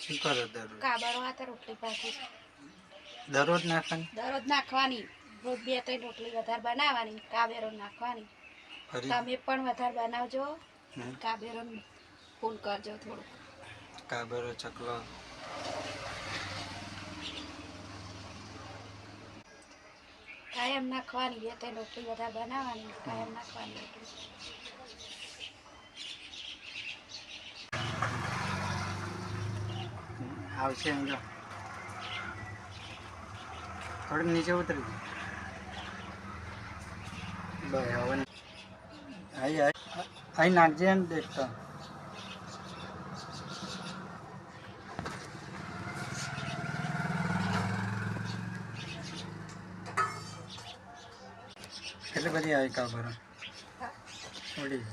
શું કરો દરરોજ? કાબરો હાથે રોટલી પાકી દરરોજ નાખવાની? દરરોજ નાખવાની. રોજ 2-3 રોટલી વધારે બનાવવાની, કાબેરો નાખવાની. ફરી તમે પણ વધારે બનાવજો, કાબેરો ફૂલ કરજો થોડું. કાબરો ચકલો કાયમ નાખવાની, 2-3 રોટલી વધારે બનાવવાની, કાયમ નાખવાની રોટલી. આવશે એમ તો થોડીક નીચે ઉતરી જાય. બસ હવે અહીં નાખજે એમ દેખતા. કેટલી બધી આવી કાબરો? થોડી